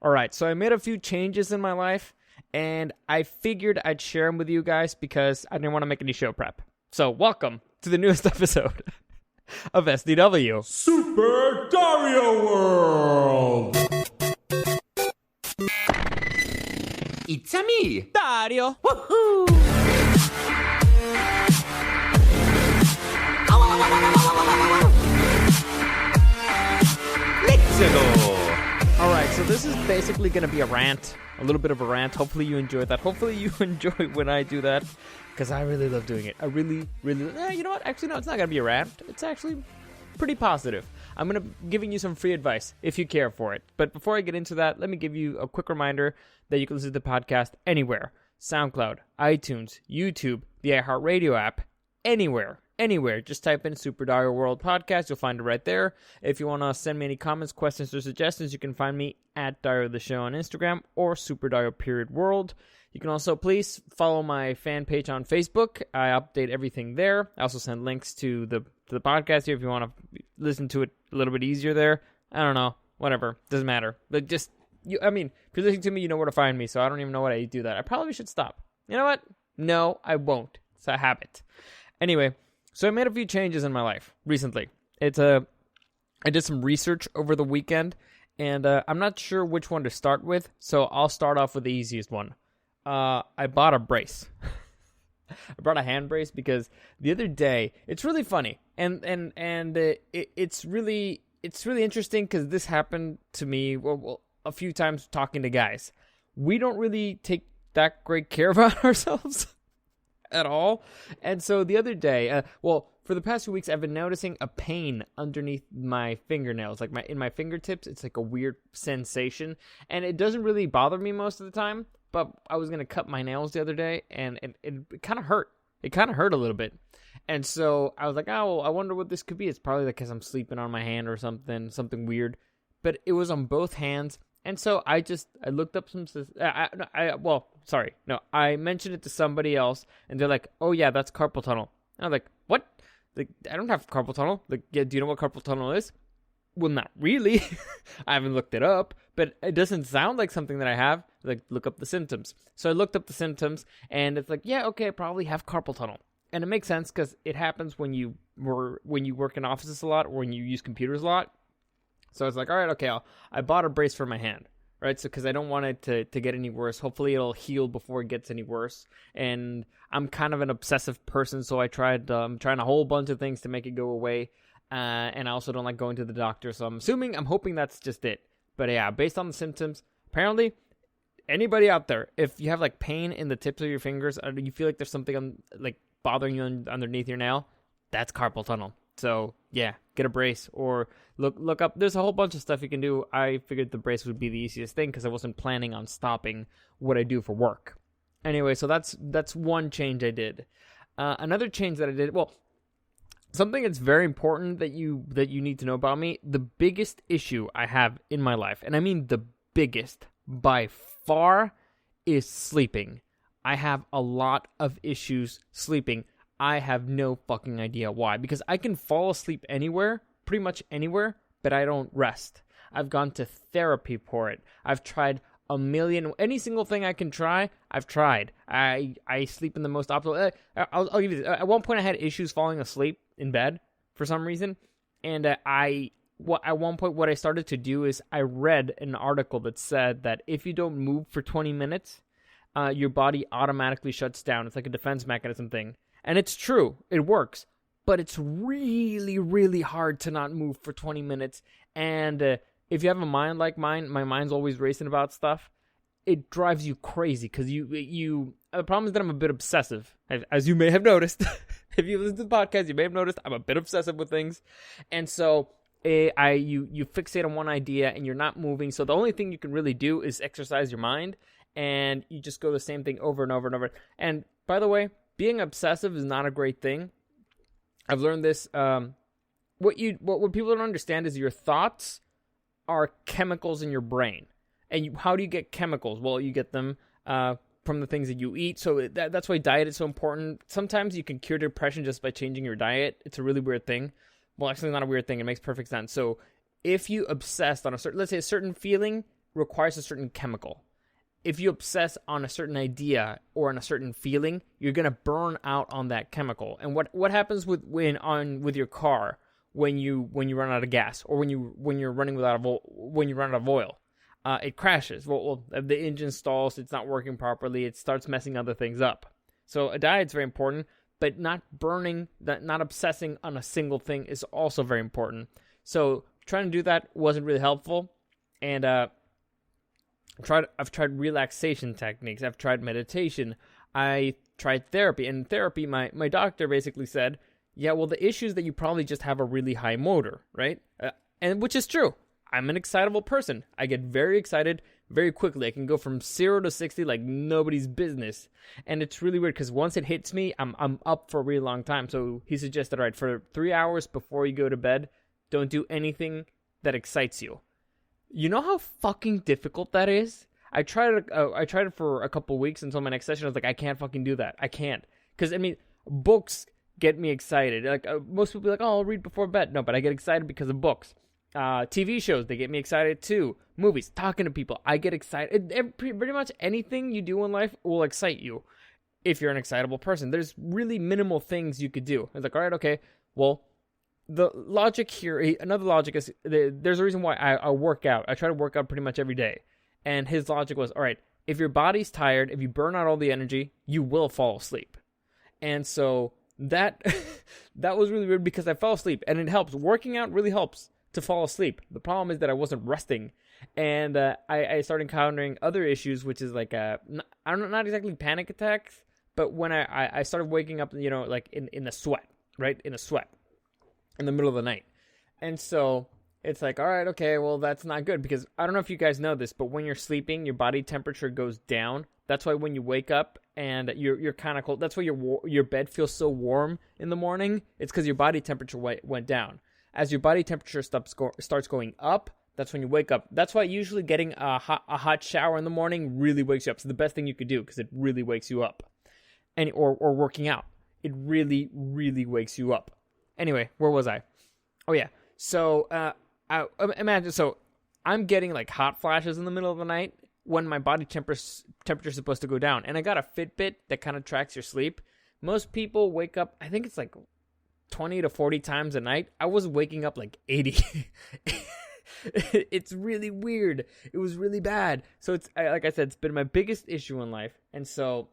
Alright, so I made a few changes in my life, and I figured I'd share them with you guys because I didn't want to make any show prep. So, welcome to the newest episode of SDW. Super Dario World! It's a me, Dario! Woohoo! Let's go! Alright, so this is basically going to be a rant. A little bit of a rant. Hopefully you enjoy that. Hopefully you enjoy when I do that. Because I really love doing it. I really... you know what? Actually, no, it's not going to be a rant. It's actually pretty positive. I'm going to be giving you some free advice if you care for it. But before I get into that, let me give you a quick reminder that you can listen to the podcast anywhere. SoundCloud, iTunes, YouTube, the iHeartRadio app, anywhere. Just type in Super Dario World Podcast. You'll find it right there. If you want to send me any comments, questions, or suggestions, you can find me at Dario the Show on Instagram or Super Dario World. You can also please follow my fan page on Facebook. I update everything there. I also send links to the podcast here if you want to listen to it a little bit easier there. I don't know. Whatever. Doesn't matter. But just, if you're listening to me, you know where to find me, so I don't even know what I do that. I probably should stop. You know what? No, I won't. It's a habit. Anyway, so I made a few changes in my life recently. I did some research over the weekend, and I'm not sure which one to start with, so I'll start off with the easiest one. I bought a brace. I brought a hand brace because the other day, it's really funny, and it's really interesting because this happened to me a few times talking to guys. We don't really take that great care about ourselves at all. And so the other day, for the past few weeks, I've been noticing a pain underneath my fingernails, like in my fingertips. It's like a weird sensation, and it doesn't really bother me most of the time. But I was gonna cut my nails the other day, and it kind of hurt. It kind of hurt a little bit, and so I was like, "Oh, I wonder what this could be." It's probably because I'm sleeping on my hand or something weird. But it was on both hands. And so I looked up some, I mentioned it to somebody else, and they're like, oh yeah, that's carpal tunnel. And I was like, what? Like, I don't have carpal tunnel. Like, yeah, do you know what carpal tunnel is? Well, not really. I haven't looked it up, but it doesn't sound like something that I have. Like, look up the symptoms. So I looked up the symptoms, and it's like, yeah, okay, I probably have carpal tunnel. And it makes sense because it happens when you work in offices a lot or when you use computers a lot. So I was like, all right, okay, I bought a brace for my hand, right? So because I don't want it to get any worse. Hopefully it'll heal before it gets any worse. And I'm kind of an obsessive person, so I tried trying a whole bunch of things to make it go away. And I also don't like going to the doctor, so I'm hoping that's just it. But yeah, based on the symptoms, apparently, anybody out there, if you have like pain in the tips of your fingers, or you feel like there's something bothering you underneath your nail, that's carpal tunnel. So yeah, get a brace or look up. There's a whole bunch of stuff you can do. I figured the brace would be the easiest thing because I wasn't planning on stopping what I do for work. Anyway, so that's one change I did. Another change that I did, something that's very important that you need to know about me. The biggest issue I have in my life, and I mean the biggest by far, is sleeping. I have a lot of issues sleeping. I have no fucking idea why. Because I can fall asleep anywhere, pretty much anywhere, but I don't rest. I've gone to therapy for it. I've tried any single thing I can try, I've tried. I sleep in the most optimal. I'll give you this. At one point I had issues falling asleep in bed for some reason. And at one point what I started to do is I read an article that said that if you don't move for 20 minutes, your body automatically shuts down. It's like a defense mechanism thing. And it's true, it works, but it's really, really hard to not move for 20 minutes. And if you have a mind like mine, my mind's always racing about stuff. It drives you crazy because the problem is that I'm a bit obsessive, as you may have noticed. If you listen to the podcast, you may have noticed I'm a bit obsessive with things. And so you fixate on one idea and you're not moving. So the only thing you can really do is exercise your mind, and you just go the same thing over and over and over. And by the way, being obsessive is not a great thing. I've learned this. What people don't understand is your thoughts are chemicals in your brain. And how do you get chemicals? Well, you get them from the things that you eat. So that's why diet is so important. Sometimes you can cure depression just by changing your diet. It's a really weird thing. Well, actually, not a weird thing. It makes perfect sense. So if you obsessed on let's say a certain feeling, requires a certain chemical. If you obsess on a certain idea or on a certain feeling, you're gonna burn out on that chemical. And what happens with your car when you run out of gas, or when you're running when you run out of oil? It crashes. Well, the engine stalls. It's not working properly. It starts messing other things up. So a diet's very important, but not obsessing on a single thing is also very important. So trying to do that wasn't really helpful, and I've tried relaxation techniques. I've tried meditation. I tried therapy. And in therapy, my doctor basically said, yeah, well, the issue is that you probably just have a really high motor, right? And which is true. I'm an excitable person. I get very excited very quickly. I can go from 0 to 60 like nobody's business. And it's really weird because once it hits me, I'm up for a really long time. So he suggested, all right, for 3 hours before you go to bed, don't do anything that excites you. You know how fucking difficult that is? I tried it for a couple weeks until my next session. I was like, I can't fucking do that. I can't. Because, I mean, books get me excited. Like, most people be like, oh, I'll read before bed. No, but I get excited because of books. TV shows, they get me excited too. Movies, talking to people, I get excited. Pretty much anything you do in life will excite you if you're an excitable person. There's really minimal things you could do. It's like, all right, okay, well, the logic here, another logic is, there's a reason why I work out. I try to work out pretty much every day. And his logic was, all right, if your body's tired, if you burn out all the energy, you will fall asleep. And so that was really weird because I fell asleep, and it helps. Working out really helps to fall asleep. The problem is that I wasn't resting, and I started encountering other issues, which is like not exactly panic attacks, but when I started waking up, like in a sweat, right, in the middle of the night. And so it's like, all right, okay, well, that's not good, because I don't know if you guys know this, but when you're sleeping, your body temperature goes down. That's why when you wake up and you're kind of cold, that's why your bed feels so warm in the morning. It's because your body temperature went down. As your body temperature starts going up, that's when you wake up. That's why usually getting a hot shower in the morning really wakes you up. So the best thing you could do, because it really wakes you up. Or working out. It really, really wakes you up. Anyway, where was I? Oh, yeah. So, imagine, so I'm getting like hot flashes in the middle of the night when my body temperature is supposed to go down. And I got a Fitbit that kind of tracks your sleep. Most people wake up, I think it's like 20 to 40 times a night. I was waking up like 80. It's really weird. It was really bad. So it's, like I said, it's been my biggest issue in life. And so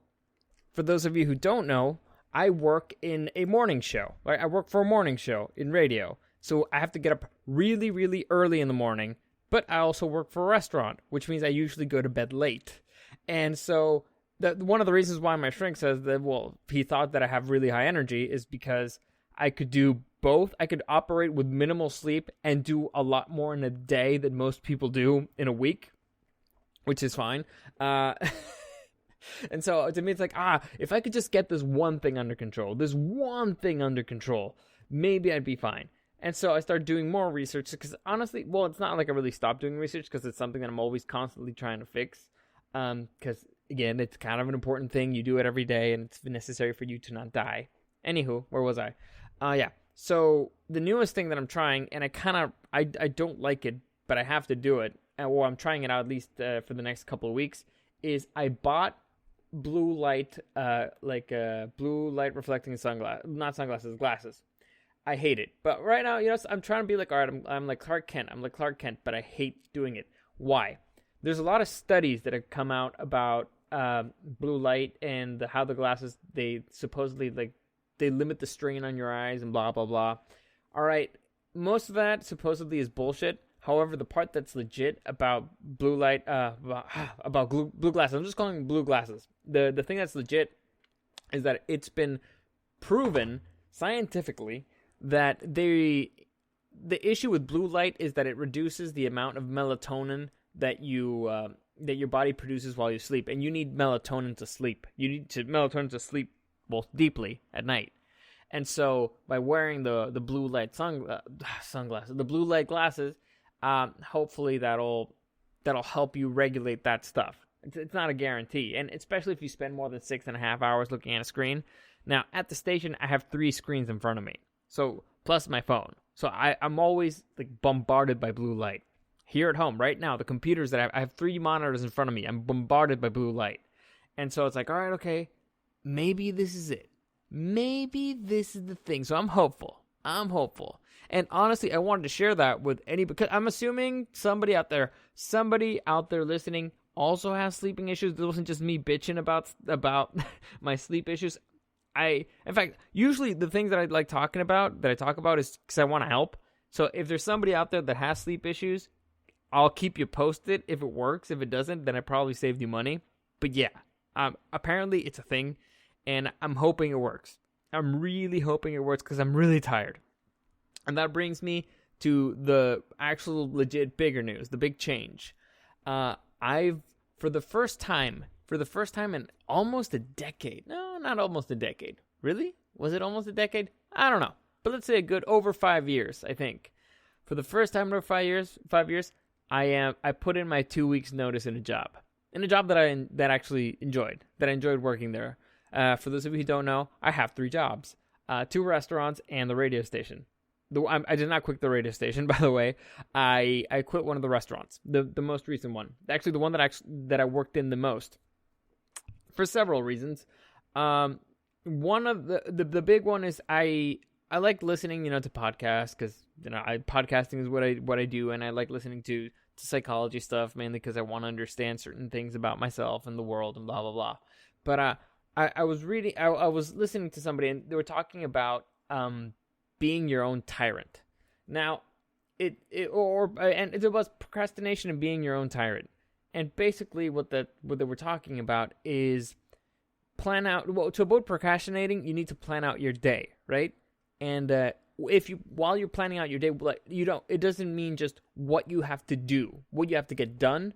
for those of you who don't know, I work in a morning show. Right? I work for a morning show in radio. So I have to get up really, really early in the morning. But I also work for a restaurant, which means I usually go to bed late. And so one of the reasons why my shrink says that, well, he thought that I have really high energy is because I could do both. I could operate with minimal sleep and do a lot more in a day than most people do in a week, which is fine. And so to me, it's like, if I could just get this one thing under control, maybe I'd be fine. And so I started doing more research because honestly, well, it's not like I really stopped doing research because it's something that I'm always constantly trying to fix. Because again, it's kind of an important thing. You do it every day and it's necessary for you to not die. Anywho, where was I? Yeah. So the newest thing that I'm trying, and I don't like it, but I have to do it. Well, I'm trying it out at least for the next couple of weeks. Is I bought blue light, blue light reflecting glasses. I hate it, but right now, I'm trying to be like, all right, I'm like Clark Kent. I'm like Clark Kent, but I hate doing it. Why? There's a lot of studies that have come out about blue light and how the glasses, they supposedly they limit the strain on your eyes and blah, blah, blah. All right. Most of that supposedly is bullshit. However, the part that's legit about blue light, about blue glasses, I'm just calling them blue glasses. The thing that's legit is that it's been proven scientifically that the issue with blue light is that it reduces the amount of melatonin that your body produces while you sleep. And you need melatonin to sleep. You need melatonin to sleep both deeply at night. And so by wearing the blue light sunglasses, the blue light glasses, hopefully that'll help you regulate that stuff. It's not a guarantee, and especially if you spend more than 6.5 hours looking at a screen. Now at the station, I have 3 screens in front of me, so plus my phone. So I'm always like bombarded by blue light. here at home right now, the computers that I have 3 monitors in front of me. I'm bombarded by blue light. And so it's like, all right, okay, maybe this is it. Maybe this is the thing. So I'm hopeful. And honestly, I wanted to share that with because I'm assuming somebody out there listening also has sleeping issues. It wasn't just me bitching about my sleep issues. In fact, usually the things that I talk about is because I want to help. So if there's somebody out there that has sleep issues, I'll keep you posted if it works. If it doesn't, then I probably saved you money. But yeah, apparently it's a thing, and I'm hoping it works. I'm really hoping it works because I'm really tired. And that brings me to the actual legit bigger news, the big change. For the first time in almost a decade. No, not almost a decade. Really? Was it almost a decade? I don't know. But let's say a good over 5 years, I think. For the first time in over 5 years, I put in my 2 weeks notice in a job. In a job that I actually enjoyed. That I enjoyed working there. For those of you who don't know, I have 3 jobs. 2 restaurants and the radio station. I did not quit the radio station, by the way. I quit one of the restaurants, the most recent one. Actually, the one that I worked in the most, for several reasons. One of the big one is I like listening, to podcasts because podcasting is what I do, and I like listening to psychology stuff mainly because I want to understand certain things about myself and the world and blah blah blah. But I was listening to somebody and they were talking about being your own tyrant. Now, it was procrastination and being your own tyrant. And basically, what they were talking about is plan out. Well, to avoid procrastinating, you need to plan out your day, right? And while you're planning out your day, it doesn't mean just what you have to do, what you have to get done.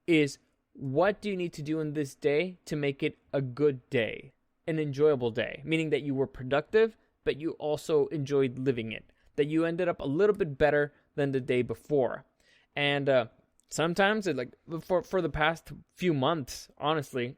Is what do you need to do in this day to make it a good day, an enjoyable day, meaning that you were productive, but you also enjoyed living it, that you ended up a little bit better than the day before. And sometimes, for the past few months, honestly,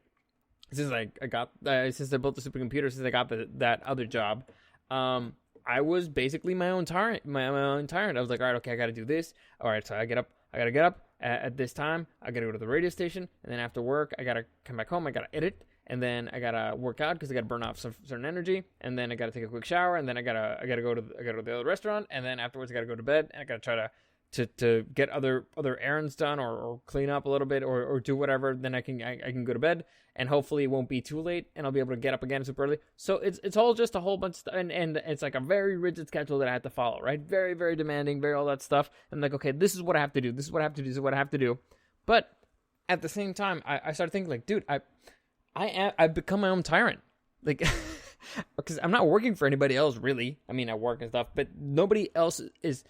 since I built the supercomputer, since I got that other job, I was basically my own tyrant. My own tyrant. I was like, all right, okay, I got to do this. All right, so I got to get up at this time. I got to go to the radio station, and then after work, I got to come back home. I got to edit. And then I gotta work out because I gotta burn off some certain energy. And then I gotta take a quick shower. And then I gotta go to the other restaurant. And then afterwards I gotta go to bed. And I gotta try to get other errands done or clean up a little bit or do whatever. Then I can go to bed. And hopefully it won't be too late. And I'll be able to get up again super early. So it's all just a whole bunch of stuff. And it's like a very rigid schedule that I have to follow, right? Very, very demanding, very all that stuff. And I'm like, okay, this is what I have to do. This is what I have to do. This is what I have to do. But at the same time, I started thinking like, dude, I've become my own tyrant, like, because I'm not working for anybody else, really. I mean, I work and stuff, but nobody else is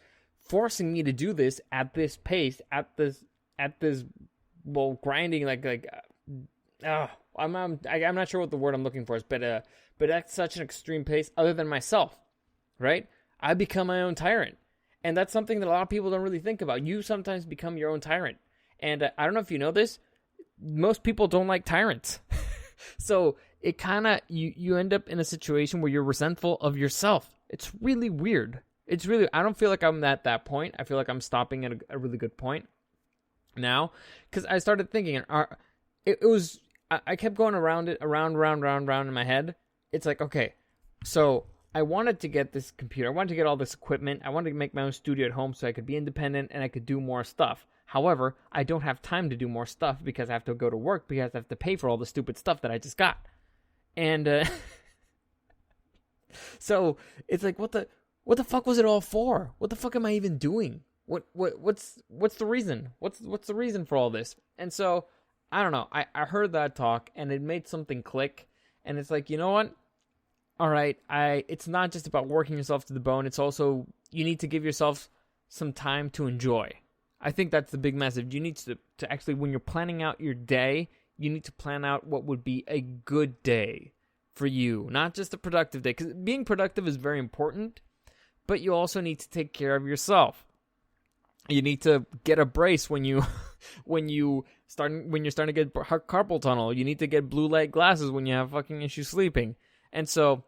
forcing me to do this at this pace, at this, grinding, I'm not sure what the word I'm looking for is, but at such an extreme pace, other than myself, right? I become my own tyrant, and that's something that a lot of people don't really think about. You sometimes become your own tyrant, and I don't know if you know this. Most people don't like tyrants. So it kind of, you end up in a situation where you're resentful of yourself. It's really weird. I don't feel like I'm at that point. I feel like I'm stopping at a really good point now. Because I started thinking, I kept going around in my head. It's like, okay, so I wanted to get this computer. I wanted to get all this equipment. I wanted to make my own studio at home so I could be independent and I could do more stuff. However, I don't have time to do more stuff because I have to go to work because I have to pay for all the stupid stuff that I just got. And so it's like, what the fuck was it all for? What the fuck am I even doing? What's the reason? What's the reason for all this? And so I don't know. I heard that talk and it made something click. And it's like, you know what? All right, it's not just about working yourself to the bone. It's also, you need to give yourself some time to enjoy. I think that's the big message. You need to actually, when you're planning out your day, you need to plan out what would be a good day for you, not just a productive day. Because being productive is very important, but you also need to take care of yourself. You need to get a brace when you're starting to get carpal tunnel. You need to get blue light glasses when you have fucking issues sleeping. And so,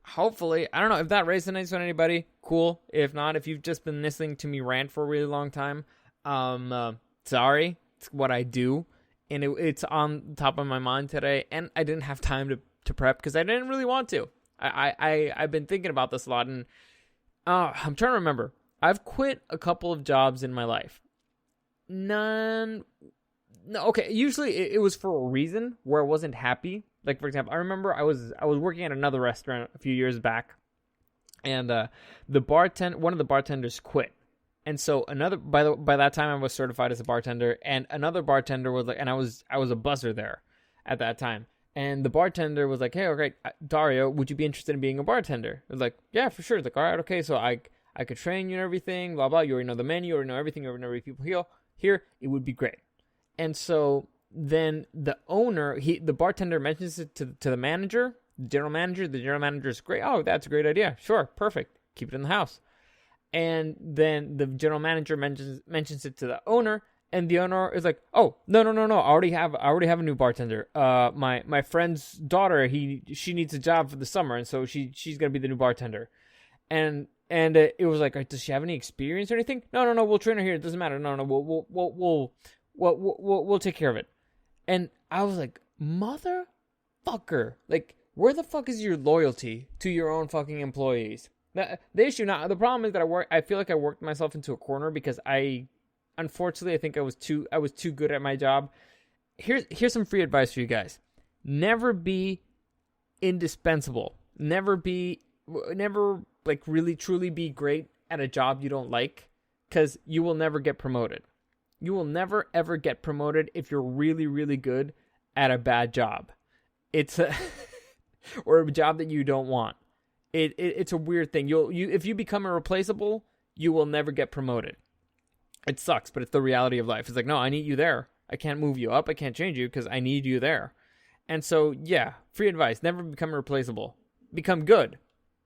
hopefully, I don't know if that resonates with anybody. Cool. If not, if you've just been listening to me rant for a really long time, Sorry, it's what I do, and it's on top of my mind today, and I didn't have time to prep because I didn't really want to. I've been thinking about this a lot, and I'm trying to remember. I've quit a couple of jobs in my life. No, okay. Usually it was for a reason where I wasn't happy. Like, for example, I remember I was working at another restaurant a few years back, and one of the bartenders quit. And so by that time I was certified as a bartender, and another bartender was like, and I was a buzzer there at that time. And the bartender was like, "Hey, okay, Dario, would you be interested in being a bartender?" I was like, "Yeah, for sure." It's like, "All right, okay, so I could train you and everything, blah blah. You already know the menu, you already know everything, you already know every people here. It would be great." And so then the owner, the bartender mentions it to the manager, the general manager. The general manager is great. "Oh, that's a great idea. Sure, perfect. Keep it in the house." And then the general manager mentions it to the owner, and the owner is like, "Oh, no. I already have a new bartender. My friend's daughter, she needs a job for the summer, and so she's gonna be the new bartender." And it was like, "Does she have any experience or anything?" No. We'll train her here. It doesn't matter. No. We'll take care of it. And I was like, motherfucker, like, where the fuck is your loyalty to your own fucking employees? The issue now, the problem is that I feel like I worked myself into a corner because unfortunately, I think I was too good at my job. Here's some free advice for you guys. Never be indispensable. Never like really truly be great at a job you don't like, because you will never get promoted. You will never ever get promoted if you're really, really good at a bad job. It's or a job that you don't want. It's a weird thing. If you become irreplaceable, you will never get promoted. It sucks, but it's the reality of life. It's like, no, I need you there. I can't move you up. I can't change you because I need you there. And so, yeah, free advice. Never become irreplaceable. Become good,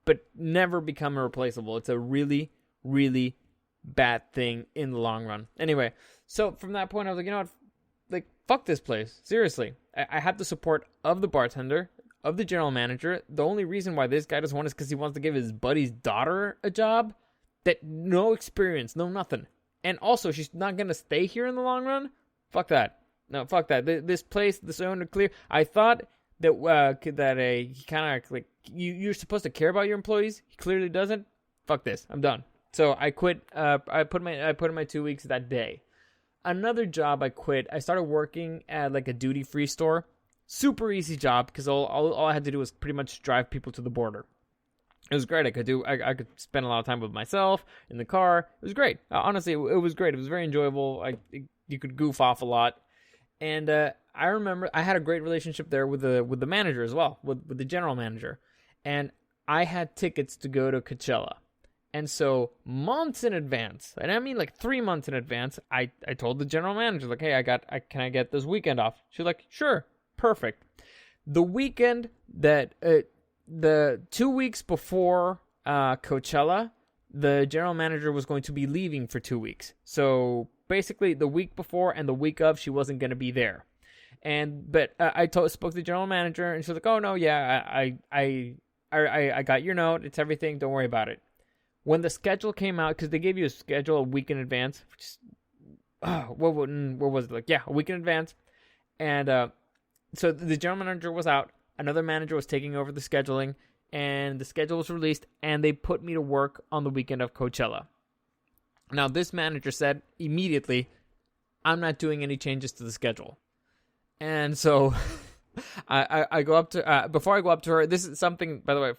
but never become irreplaceable. It's a really, really bad thing in the long run. Anyway, so from that point, I was like, you know what? Like, fuck this place. Seriously. I had the support of the bartender, of the general manager. The only reason why this guy doesn't want is because he wants to give his buddy's daughter a job that no experience, no nothing. And also, she's not going to stay here in the long run. Fuck that. No, fuck that. This place, this owner, clear. I thought that he kind of like, you're supposed to care about your employees. He clearly doesn't. Fuck this. I'm done. So I quit. I put in my 2 weeks that day. Another job I quit. I started working at like a duty-free store. Super easy job because all I had to do was pretty much drive people to the border. It was great. I could spend a lot of time with myself in the car. It was great. Honestly, it was great. It was very enjoyable. You could goof off a lot. And I remember I had a great relationship there with the manager as well, with the general manager. And I had tickets to go to Coachella. And so months in advance, and I mean like 3 months in advance, I told the general manager, like, "Hey, can I get this weekend off?" She's like, "Sure, perfect." The weekend that the 2 weeks before Coachella, the general manager was going to be leaving for 2 weeks. So basically, the week before and the week of, she wasn't going to be there. But I spoke to the general manager, and she was like, "Oh no, yeah, I got your note. It's everything. Don't worry about it." When the schedule came out, because they gave you a schedule a week in advance, which is, what was it like? Yeah, a week in advance. And so the general manager was out. Another manager was taking over the scheduling, and the schedule was released, and they put me to work on the weekend of Coachella. Now, this manager said immediately, "I'm not doing any changes to the schedule." And so I go up to, before I go up to her, this is something, by the way,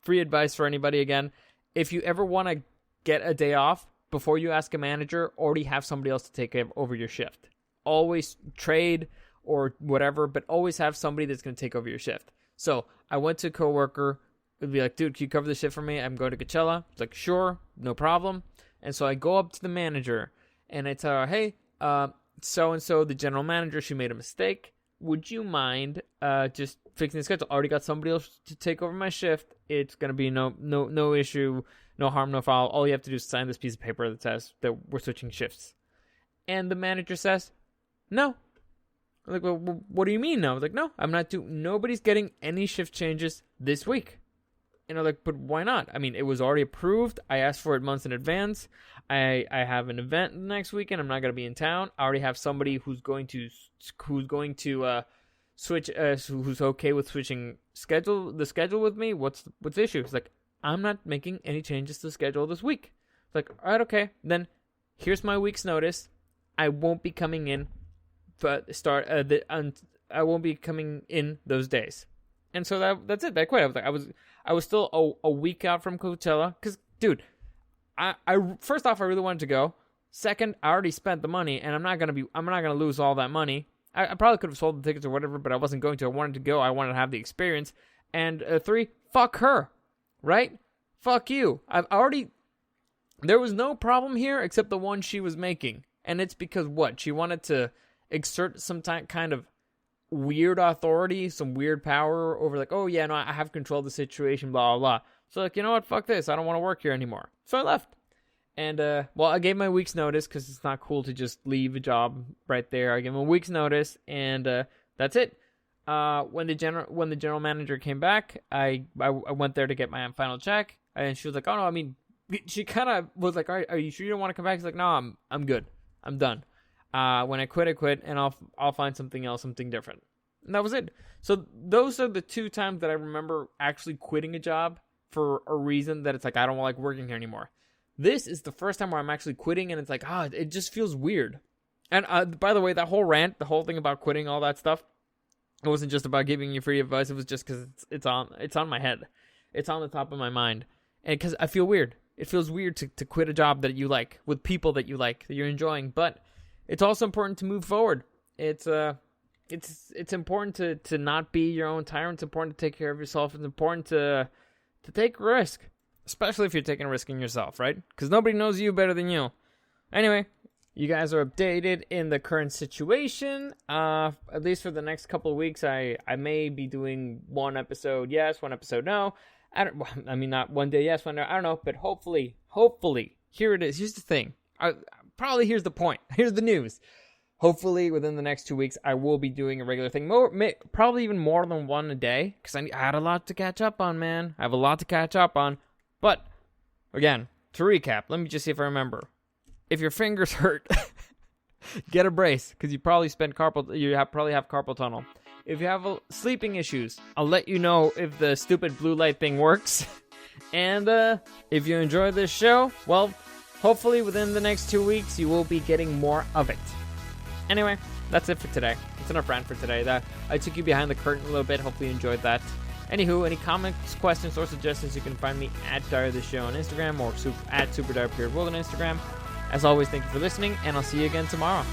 free advice for anybody again. If you ever want to get a day off, before you ask a manager, already have somebody else to take over your shift. Always trade or whatever, but always have somebody that's going to take over your shift. So I went to a coworker, would be like, "Dude, can you cover the shift for me? I'm going to Coachella." It's like, "Sure, no problem." And so I go up to the manager and I tell her, "Hey, so-and-so, the general manager, she made a mistake. Would you mind just fixing the schedule? I already got somebody else to take over my shift. It's going to be no issue, no harm, no foul. All you have to do is sign this piece of paper that says that we're switching shifts." And the manager says, "No." I'm like, "Well, what do you mean no?" I was like, "No, I'm not nobody's getting any shift changes this week." And I'm like, but why not? I mean, it was already approved. I asked for it months in advance. I have an event next weekend. I'm not going to be in town. I already have somebody who's going to switch, who's okay with switching the schedule with me. What's the issue? It's like, I'm not making any changes to the schedule this week. It's like, all right, okay. Then here's my week's notice. I won't be coming in, but I won't be coming in those days. And so that's it. I quit. I was still a week out from Coachella. Because, dude, I first off, I really wanted to go. Second, I already spent the money, and I'm not gonna lose all that money. I probably could have sold the tickets or whatever, but I wasn't going to. I wanted to go. I wanted to have the experience. And 3, fuck her, right? Fuck you. There was no problem here except the one she was making, and it's because what? She wanted to exert some kind of weird authority, some weird power over, like, oh yeah, no, I have control of the situation, blah, blah, blah. So, like, you know what, fuck this, I don't want to work here anymore. So I left. And, well, I gave my week's notice, because it's not cool to just leave a job right there. I gave him a week's notice, and that's it. When the general manager came back, I went there to get my final check, and she was like, oh no, I mean, she kind of was like, are you sure you don't want to come back? She's like, no, I'm good, I'm done. When I quit, and I'll find something else, something different. And that was it. So those are the 2 times that I remember actually quitting a job for a reason that it's like, I don't like working here anymore. This is the first time where I'm actually quitting, and it's like, it just feels weird. And by the way, that whole rant, the whole thing about quitting, all that stuff, it wasn't just about giving you free advice. It was just because it's on my head. It's on the top of my mind. And because I feel weird. It feels weird to quit a job that you like, with people that you like, that you're enjoying, but it's also important to move forward. It's important to not be your own tyrant. It's important to take care of yourself. It's important to take risk, especially if you're taking a risk in yourself, right? Because nobody knows you better than you. Anyway, you guys are updated in the current situation. At least for the next couple of weeks, I may be doing 1 episode yes, 1 episode no. I mean, not one day yes, one day, I don't know, but hopefully, here it is. Here's the thing. Here's the point. Here's the news. Hopefully, within the next 2 weeks, I will be doing a regular thing. Probably even more than 1 a day, because I had a lot to catch up on, man. I have a lot to catch up on. But, again, to recap, let me just see if I remember. If your fingers hurt, get a brace, because you probably probably have carpal tunnel. If you have sleeping issues, I'll let you know if the stupid blue light thing works. And if you enjoy this show, well, hopefully within the next 2 weeks, you will be getting more of it. Anyway, that's it for today. It's enough rant for today. I took you behind the curtain a little bit. Hopefully you enjoyed that. Anywho, any comments, questions, or suggestions, you can find me at Dario the Show on Instagram or at SuperDario World on Instagram. As always, thank you for listening, and I'll see you again tomorrow.